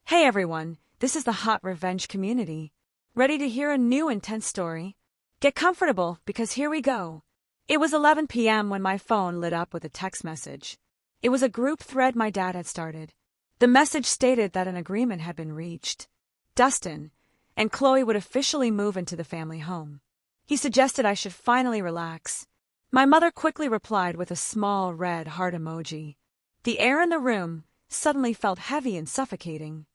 Hey everyone, this is the Hot Revenge community. Ready to hear a new intense story? Get comfortable because here we go. It was 11 p.m. when my phone lit up with a text message. It was a group thread my dad had started. The message stated that an agreement had been reached. Dustin and Chloe would officially move into the family home. He suggested I should finally relax. My mother quickly replied with a small red heart emoji. The air in the room suddenly felt heavy and suffocating.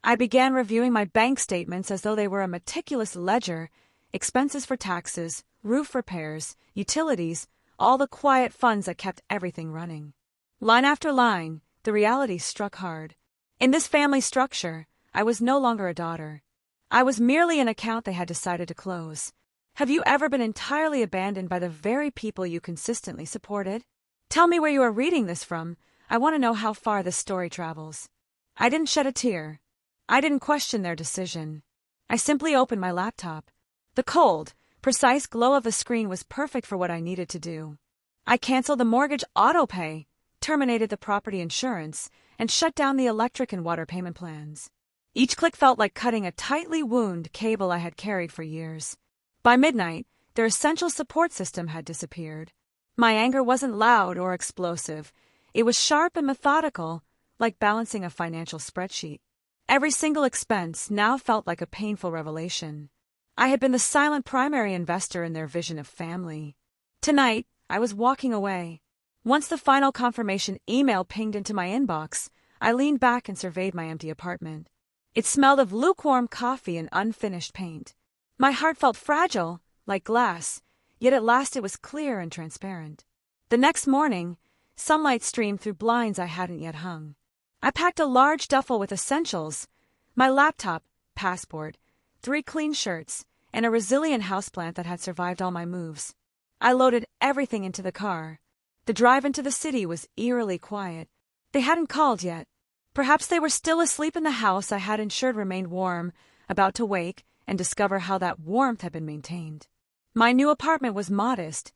I began reviewing my bank statements as though they were a meticulous ledger, expenses for taxes, roof repairs, utilities, all the quiet funds that kept everything running. Line after line, the reality struck hard. In this family structure, I was no longer a daughter. I was merely an account they had decided to close. Have you ever been entirely abandoned by the very people you consistently supported? Tell me where you are reading this from. I want to know how far this story travels. I didn't shed a tear. I didn't question their decision. I simply opened my laptop. The cold, precise glow of the screen was perfect for what I needed to do. I canceled the mortgage autopay, terminated the property insurance, and shut down the electric and water payment plans. Each click felt like cutting a tightly wound cable I had carried for years. By midnight, their essential support system had disappeared. My anger wasn't loud or explosive. It was sharp and methodical, like balancing a financial spreadsheet. Every single expense now felt like a painful revelation. I had been the silent primary investor in their vision of family. Tonight, I was walking away. Once the final confirmation email pinged into my inbox, I leaned back and surveyed my empty apartment. It smelled of lukewarm coffee and unfinished paint. My heart felt fragile, like glass, yet at last it was clear and transparent. The next morning, sunlight streamed through blinds I hadn't yet hung. I packed a large duffel with essentials, my laptop, passport, 3 clean shirts, and a resilient houseplant that had survived all my moves. I loaded everything into the car. The drive into the city was eerily quiet. They hadn't called yet. Perhaps they were still asleep in the house I had ensured remained warm, about to wake and discover how that warmth had been maintained. My new apartment was modest,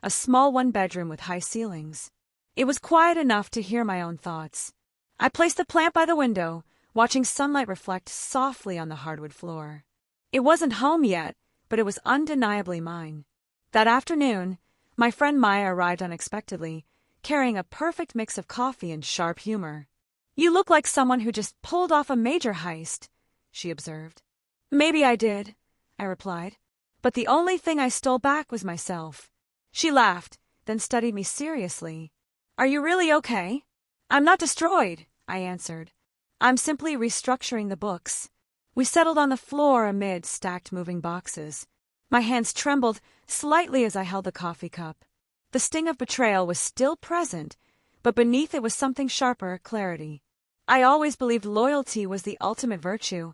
a small one-bedroom with high ceilings. It was quiet enough to hear my own thoughts. I placed the plant by the window, watching sunlight reflect softly on the hardwood floor. It wasn't home yet, but it was undeniably mine. That afternoon, my friend Maya arrived unexpectedly, carrying a perfect mix of coffee and sharp humor. "You look like someone who just pulled off a major heist," she observed. "Maybe I did," I replied, "but the only thing I stole back was myself." She laughed, then studied me seriously. "Are you really okay?" "I'm not destroyed," I answered. "I'm simply restructuring the books." We settled on the floor amid stacked moving boxes. My hands trembled slightly as I held the coffee cup. The sting of betrayal was still present, but beneath it was something sharper, clarity. I always believed loyalty was the ultimate virtue.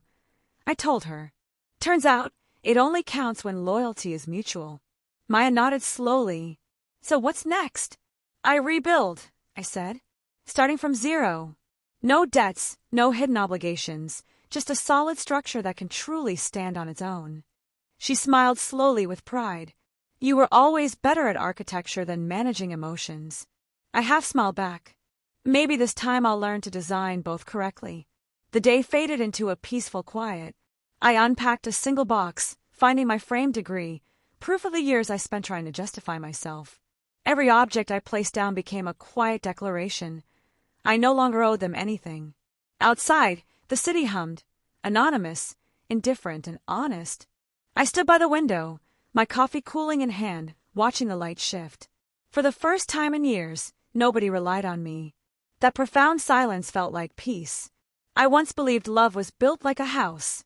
I told her. Turns out, it only counts when loyalty is mutual. Maya nodded slowly. "So what's next?" "I rebuild," I said. "Starting from zero. No debts, no hidden obligations, just a solid structure that can truly stand on its own." She smiled slowly with pride. "You were always better at architecture than managing emotions." I half smiled back. Maybe this time I'll learn to design both correctly. The day faded into a peaceful quiet. I unpacked a single box, finding my framed degree, proof of the years I spent trying to justify myself. Every object I placed down became a quiet declaration. I no longer owed them anything. Outside, the city hummed, anonymous, indifferent, and honest. I stood by the window, my coffee cooling in hand, watching the light shift. For the first time in years, nobody relied on me. That profound silence felt like peace. I once believed love was built like a house,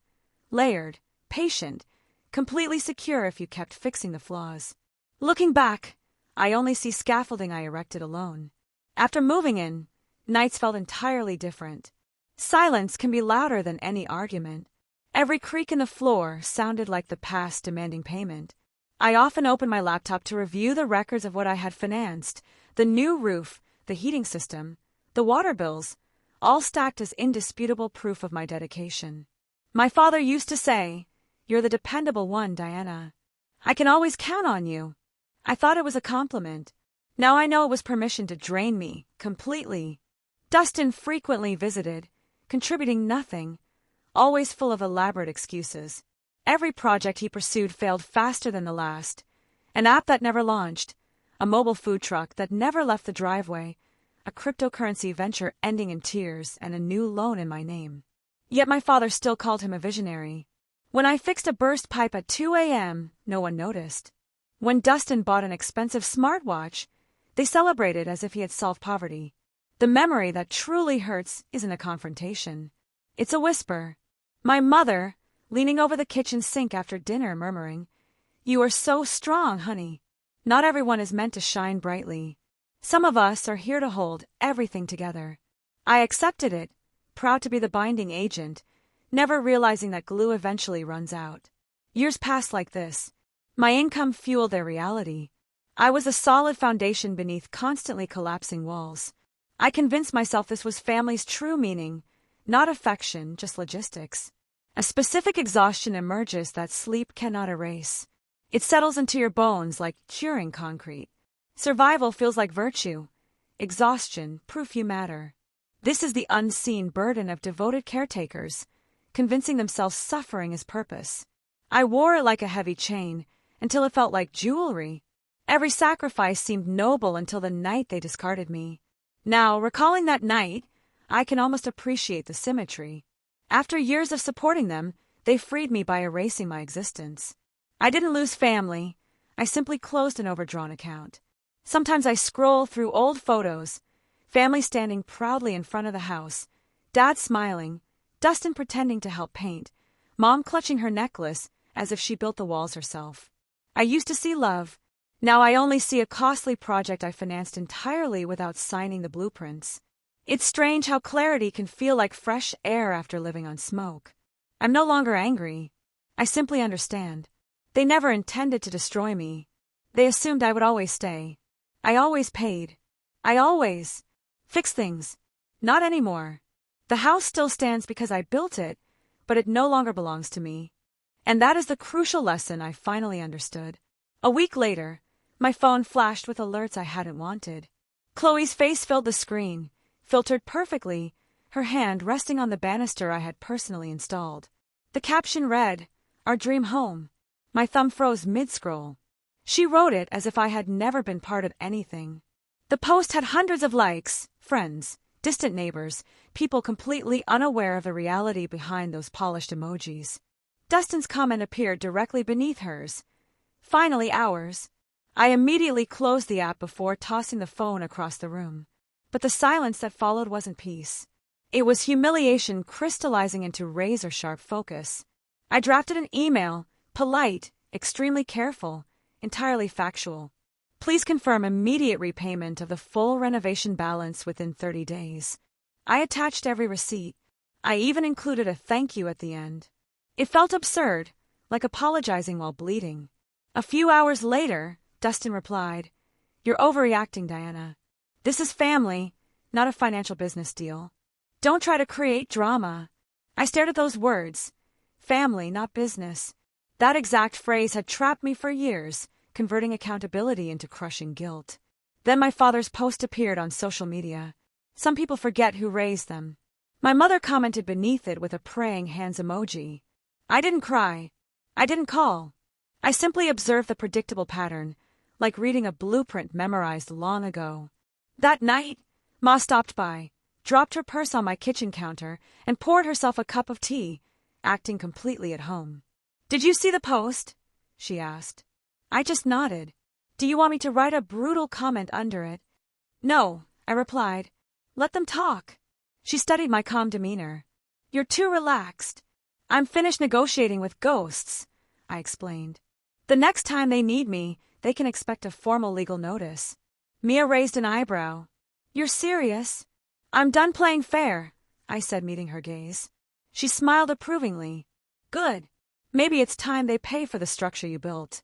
layered, patient, completely secure if you kept fixing the flaws. Looking back, I only see scaffolding I erected alone. After moving in, nights felt entirely different. Silence can be louder than any argument. Every creak in the floor sounded like the past demanding payment. I often opened my laptop to review the records of what I had financed, the new roof, the heating system, the water bills, all stacked as indisputable proof of my dedication. My father used to say, "You're the dependable one, Diana. I can always count on you." I thought it was a compliment. Now I know it was permission to drain me, completely. Dustin frequently visited, contributing nothing, always full of elaborate excuses. Every project he pursued failed faster than the last. An app that never launched, a mobile food truck that never left the driveway, a cryptocurrency venture ending in tears, and a new loan in my name. Yet my father still called him a visionary. When I fixed a burst pipe at 2 a.m., no one noticed. When Dustin bought an expensive smartwatch, they celebrated as if he had solved poverty. The memory that truly hurts isn't a confrontation. It's a whisper. My mother, leaning over the kitchen sink after dinner, murmuring, "You are so strong, honey." Not everyone is meant to shine brightly. Some of us are here to hold everything together. I accepted it, proud to be the binding agent, never realizing that glue eventually runs out. Years passed like this. My income fueled their reality. I was a solid foundation beneath constantly collapsing walls. I convinced myself this was family's true meaning, not affection, just logistics. A specific exhaustion emerges that sleep cannot erase. It settles into your bones like curing concrete. Survival feels like virtue. Exhaustion, proof you matter. This is the unseen burden of devoted caretakers, convincing themselves suffering is purpose. I wore it like a heavy chain, until it felt like jewelry. Every sacrifice seemed noble until the night they discarded me. Now, recalling that night, I can almost appreciate the symmetry. After years of supporting them, they freed me by erasing my existence. I didn't lose family. I simply closed an overdrawn account. Sometimes I scroll through old photos, family standing proudly in front of the house, Dad smiling, Dustin pretending to help paint, Mom clutching her necklace as if she built the walls herself. I used to see love. Now I only see a costly project I financed entirely without signing the blueprints. It's strange how clarity can feel like fresh air after living on smoke. I'm no longer angry. I simply understand. They never intended to destroy me. They assumed I would always stay. I always paid. I always fixed things. Not anymore. The house still stands because I built it, but it no longer belongs to me. And that is the crucial lesson I finally understood. A week later, my phone flashed with alerts I hadn't wanted. Chloe's face filled the screen, filtered perfectly, her hand resting on the banister I had personally installed. The caption read, "Our dream home." My thumb froze mid-scroll. She wrote it as if I had never been part of anything. The post had hundreds of likes, friends, distant neighbors, people completely unaware of the reality behind those polished emojis. Dustin's comment appeared directly beneath hers. Finally ours. I immediately closed the app before tossing the phone across the room. But the silence that followed wasn't peace. It was humiliation crystallizing into razor-sharp focus. I drafted an email, polite, extremely careful, entirely factual. Please confirm immediate repayment of the full renovation balance within 30 days. I attached every receipt. I even included a thank you at the end. It felt absurd, like apologizing while bleeding. A few hours later, Dustin replied, "You're overreacting, Diana. This is family, not a financial business deal. Don't try to create drama." I stared at those words. Family, not business. That exact phrase had trapped me for years, converting accountability into crushing guilt. Then my father's post appeared on social media. Some people forget who raised them. My mother commented beneath it with a praying hands emoji. I didn't cry. I didn't call. I simply observed the predictable pattern, like reading a blueprint memorized long ago. That night, Ma stopped by, dropped her purse on my kitchen counter, and poured herself a cup of tea, acting completely at home. "Did you see the post?" she asked. I just nodded. "Do you want me to write a brutal comment under it?" "No," I replied. "Let them talk." She studied my calm demeanor. "You're too relaxed." "I'm finished negotiating with ghosts," I explained. "The next time they need me, they can expect a formal legal notice." Mia raised an eyebrow. "You're serious?" "I'm done playing fair," I said, meeting her gaze. She smiled approvingly. "Good. Maybe it's time they pay for the structure you built."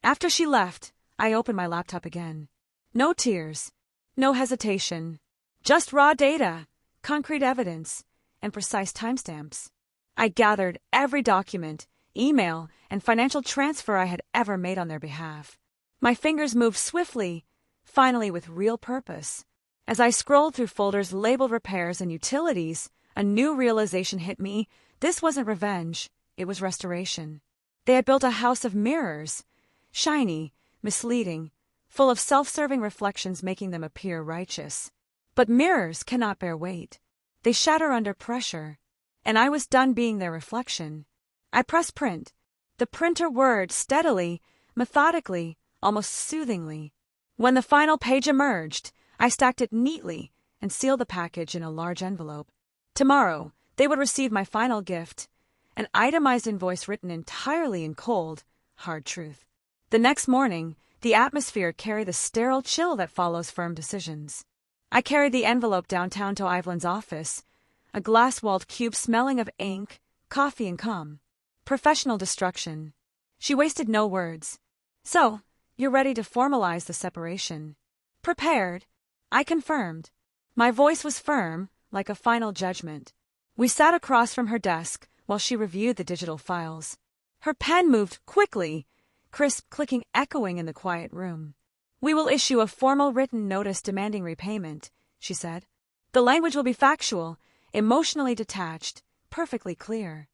After she left, I opened my laptop again. No tears, no hesitation, just raw data, concrete evidence, and precise timestamps. I gathered every document, email, and financial transfer I had ever made on their behalf. My fingers moved swiftly, finally with real purpose. As I scrolled through folders labeled repairs and utilities, a new realization hit me. This wasn't revenge, it was restoration. They had built a house of mirrors, shiny, misleading, full of self-serving reflections making them appear righteous. But mirrors cannot bear weight. They shatter under pressure, and I was done being their reflection. I pressed print. The printer whirred steadily, methodically, almost soothingly. When the final page emerged, I stacked it neatly and sealed the package in a large envelope. Tomorrow, they would receive my final gift, an itemized invoice written entirely in cold, hard truth. The next morning, the atmosphere carried the sterile chill that follows firm decisions. I carried the envelope downtown to Evelyn's office, a glass-walled cube smelling of ink, coffee, and cum. Professional destruction. She wasted no words. So, you're ready to formalize the separation. Prepared, I confirmed. My voice was firm, like a final judgment. We sat across from her desk while she reviewed the digital files. Her pen moved quickly, crisp clicking echoing in the quiet room. We will issue a formal written notice demanding repayment, she said. The language will be factual, emotionally detached, perfectly clear.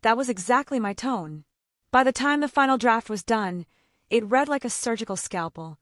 That was exactly my tone. By the time the final draft was done, it read like a surgical scalpel.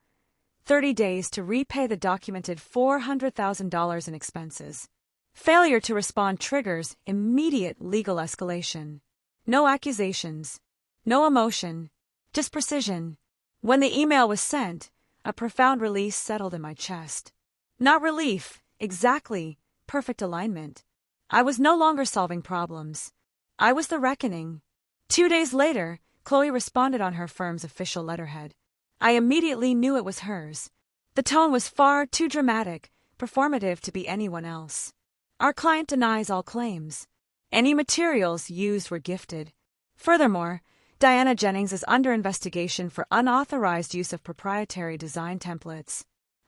30 days to repay the documented $400,000 in expenses. Failure to respond triggers immediate legal escalation. No accusations. No emotion. Just precision. When the email was sent, a profound release settled in my chest. Not relief, exactly, perfect alignment. I was no longer solving problems. I was the reckoning. 2 days later, Chloe responded on her firm's official letterhead. I immediately knew it was hers. The tone was far too dramatic, performative to be anyone else. Our client denies all claims. Any materials used were gifted. Furthermore, Diana Jennings is under investigation for unauthorized use of proprietary design templates.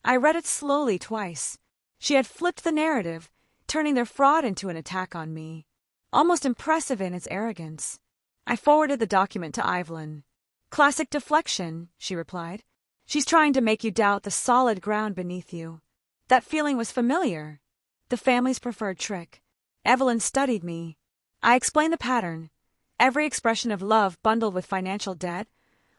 I read it slowly twice. She had flipped the narrative, turning their fraud into an attack on me. Almost impressive in its arrogance. I forwarded the document to Evelyn. Classic deflection, she replied. She's trying to make you doubt the solid ground beneath you. That feeling was familiar. The family's preferred trick. Evelyn studied me. I explained the pattern. Every expression of love bundled with financial debt,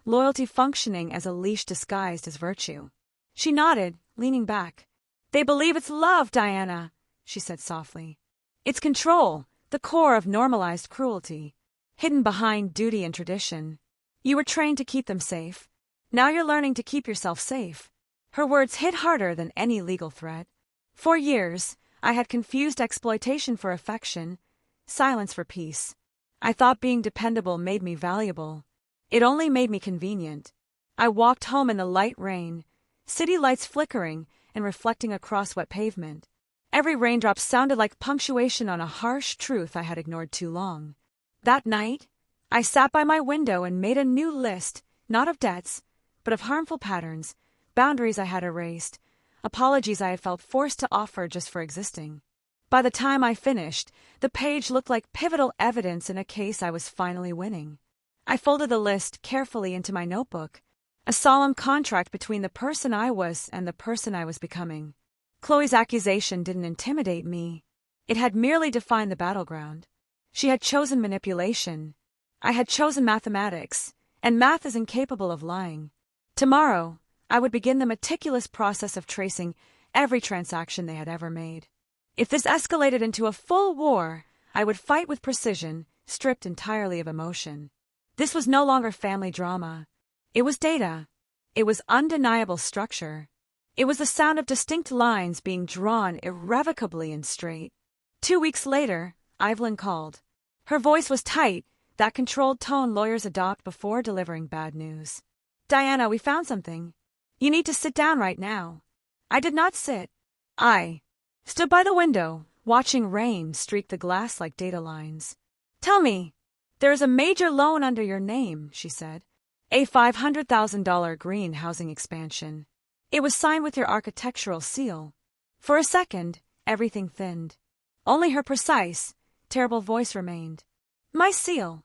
loyalty functioning as a leash disguised as virtue. She nodded, leaning back. They believe it's love, Diana, she said softly. It's control, the core of normalized cruelty, hidden behind duty and tradition. You were trained to keep them safe. Now you're learning to keep yourself safe. Her words hit harder than any legal threat. For years, I had confused exploitation for affection, silence for peace. I thought being dependable made me valuable. It only made me convenient. I walked home in the light rain, city lights flickering and reflecting across wet pavement. Every raindrop sounded like punctuation on a harsh truth I had ignored too long. That night, I sat by my window and made a new list, not of debts, but of harmful patterns, boundaries I had erased, apologies I had felt forced to offer just for existing. By the time I finished, the page looked like pivotal evidence in a case I was finally winning. I folded the list carefully into my notebook, a solemn contract between the person I was and the person I was becoming. Chloe's accusation didn't intimidate me. It had merely defined the battleground. She had chosen manipulation. I had chosen mathematics, and math is incapable of lying. Tomorrow, I would begin the meticulous process of tracing every transaction they had ever made. If this escalated into a full war, I would fight with precision, stripped entirely of emotion. This was no longer family drama. It was data. It was undeniable structure. It was the sound of distinct lines being drawn irrevocably and straight. 2 weeks later, Evelyn called. Her voice was tight, that controlled tone lawyers adopt before delivering bad news. Diana, we found something. You need to sit down right now. I did not sit. I stood by the window, watching rain streak the glass like data lines. Tell me, there is a major loan under your name, she said. A $500,000 green housing expansion. It was signed with your architectural seal. For a second, everything thinned. Only her precise, terrible voice remained. My seal.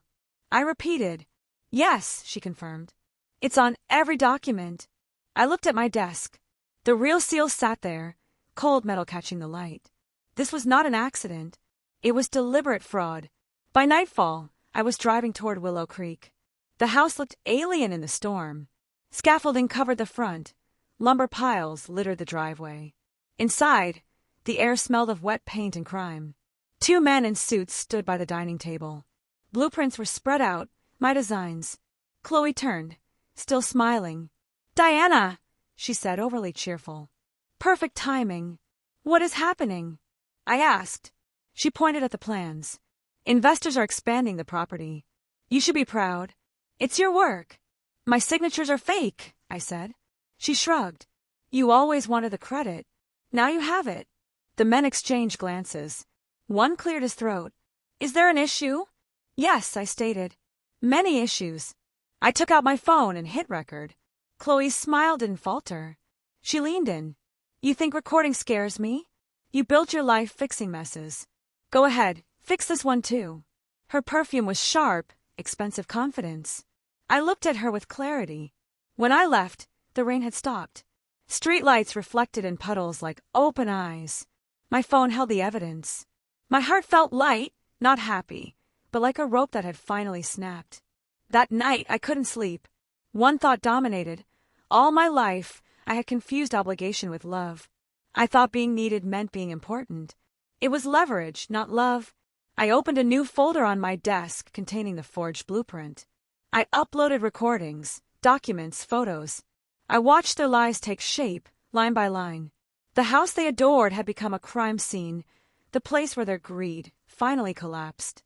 I repeated. Yes, she confirmed. It's on every document. I looked at my desk. The real seal sat there, cold metal catching the light. This was not an accident. It was deliberate fraud. By nightfall, I was driving toward Willow Creek. The house looked alien in the storm. Scaffolding covered the front. Lumber piles littered the driveway. Inside, the air smelled of wet paint and crime. 2 men in suits stood by the dining table. Blueprints were spread out, my designs. Chloe turned, still smiling. "Diana," she said, overly cheerful. "Perfect timing. What is happening?" I asked. She pointed at the plans. "Investors are expanding the property. You should be proud. It's your work." "My signatures are fake," I said. She shrugged. "You always wanted the credit. Now you have it." The men exchanged glances. One cleared his throat. "Is there an issue?" "Yes," I stated. "Many issues." I took out my phone and hit record. Chloe's smile didn't falter. She leaned in. "You think recording scares me? You built your life fixing messes. Go ahead, fix this one too." Her perfume was sharp, expensive confidence. I looked at her with clarity. When I left, the rain had stopped. Streetlights reflected in puddles like open eyes. My phone held the evidence. My heart felt light, not happy, but like a rope that had finally snapped. That night, I couldn't sleep. One thought dominated. All my life, I had confused obligation with love. I thought being needed meant being important. It was leverage, not love. I opened a new folder on my desk containing the forged blueprint. I uploaded recordings, documents, photos. I watched their lives take shape, line by line. The house they adored had become a crime scene, the place where their greed finally collapsed.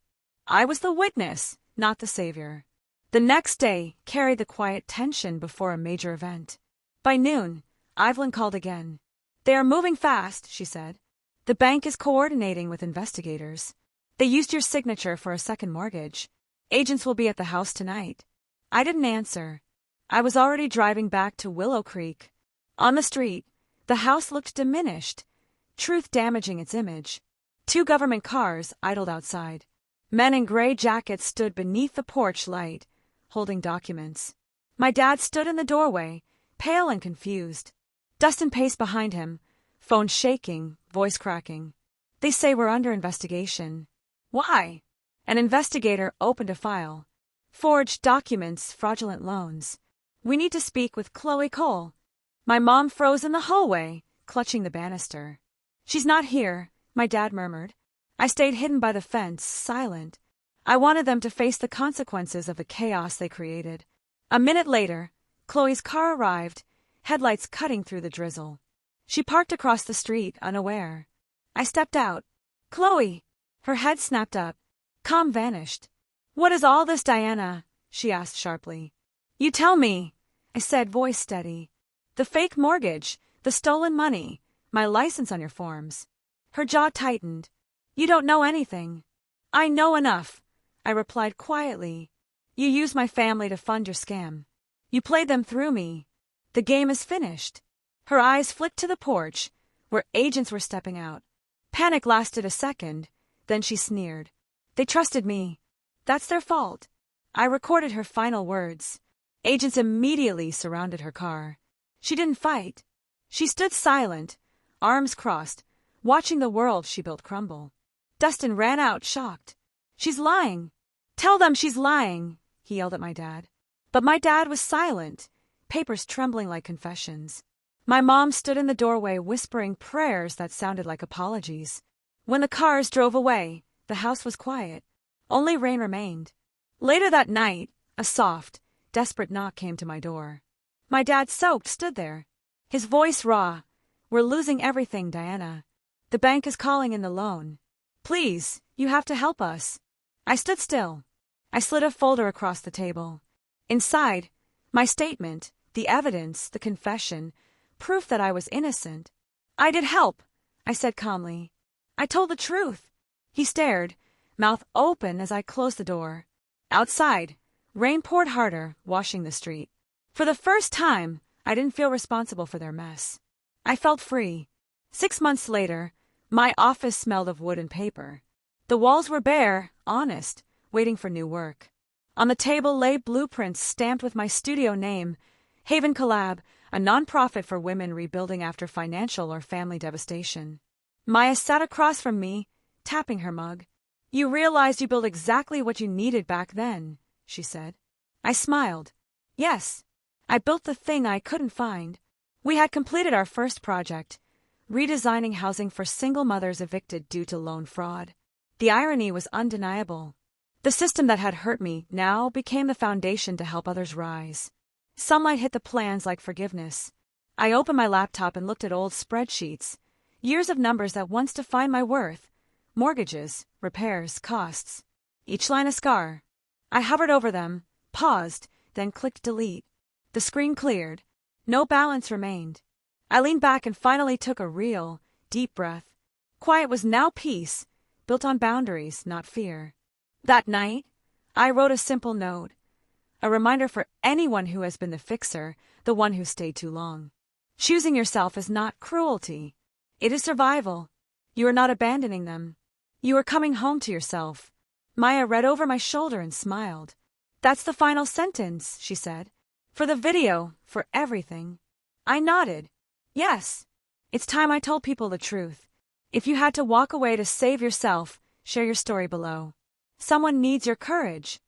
I was the witness, not the savior. The next day carried the quiet tension before a major event. By noon, Evelyn called again. "They are moving fast," she said. "The bank is coordinating with investigators. They used your signature for a second mortgage. Agents will be at the house tonight." I didn't answer. I was already driving back to Willow Creek. On the street, the house looked diminished, truth damaging its image. 2 government cars idled outside. Men in gray jackets stood beneath the porch light, holding documents. My dad stood in the doorway, pale and confused. Dustin paced behind him, phone shaking, voice cracking. "They say we're under investigation." "Why?" An investigator opened a file. "Forged documents, fraudulent loans. We need to speak with Chloe Cole." My mom froze in the hallway, clutching the banister. "She's not here," my dad murmured. I stayed hidden by the fence, silent. I wanted them to face the consequences of the chaos they created. A minute later, Chloe's car arrived, headlights cutting through the drizzle. She parked across the street, unaware. I stepped out. "Chloe!" Her head snapped up. Calm vanished. "What is all this, Diana?" she asked sharply. "You tell me," I said, voice steady. "The fake mortgage, the stolen money, my license on your forms." Her jaw tightened. "You don't know anything." "I know enough," I replied quietly. "You used my family to fund your scam. You played them through me. The game is finished." Her eyes flicked to the porch, where agents were stepping out. Panic lasted a second, then she sneered. "They trusted me. That's their fault." I recorded her final words. Agents immediately surrounded her car. She didn't fight. She stood silent, arms crossed, watching the world she built crumble. Dustin ran out, shocked. "She's lying." "Tell them she's lying," he yelled at my dad. But my dad was silent, papers trembling like confessions. My mom stood in the doorway whispering prayers that sounded like apologies. When the cars drove away, the house was quiet. Only rain remained. Later that night, a soft, desperate knock came to my door. My dad, soaked, stood there, his voice raw. "We're losing everything, Diana. The bank is calling in the loan. Please, you have to help us." I stood still. I slid a folder across the table. Inside, my statement, the evidence, the confession, proof that I was innocent. "I did help," I said calmly. "I told the truth." He stared, mouth open as I closed the door. Outside, rain poured harder, washing the street. For the first time, I didn't feel responsible for their mess. I felt free. 6 months later, my office smelled of wood and paper. The walls were bare, honest, waiting for new work. On the table lay blueprints stamped with my studio name, Haven Collab, a nonprofit for women rebuilding after financial or family devastation. Maya sat across from me, tapping her mug. You realized you built exactly what you needed back then, she said. I smiled. Yes. I built the thing I couldn't find. We had completed our first project, redesigning housing for single mothers evicted due to loan fraud. The irony was undeniable. The system that had hurt me now became the foundation to help others rise. Sunlight hit the plans like forgiveness. I opened my laptop and looked at old spreadsheets, years of numbers that once defined my worth. Mortgages, repairs, costs. Each line a scar. I hovered over them, paused, then clicked delete. The screen cleared. No balance remained. I leaned back and finally took a real, deep breath. Quiet was now peace, built on boundaries, not fear. That night, I wrote a simple note, a reminder for anyone who has been the fixer, the one who stayed too long. Choosing yourself is not cruelty. It is survival. You are not abandoning them. You are coming home to yourself. Maya read over my shoulder and smiled. That's the final sentence, she said. For the video, for everything. I nodded. Yes. It's time I told people the truth. If you had to walk away to save yourself, share your story below. Someone needs your courage.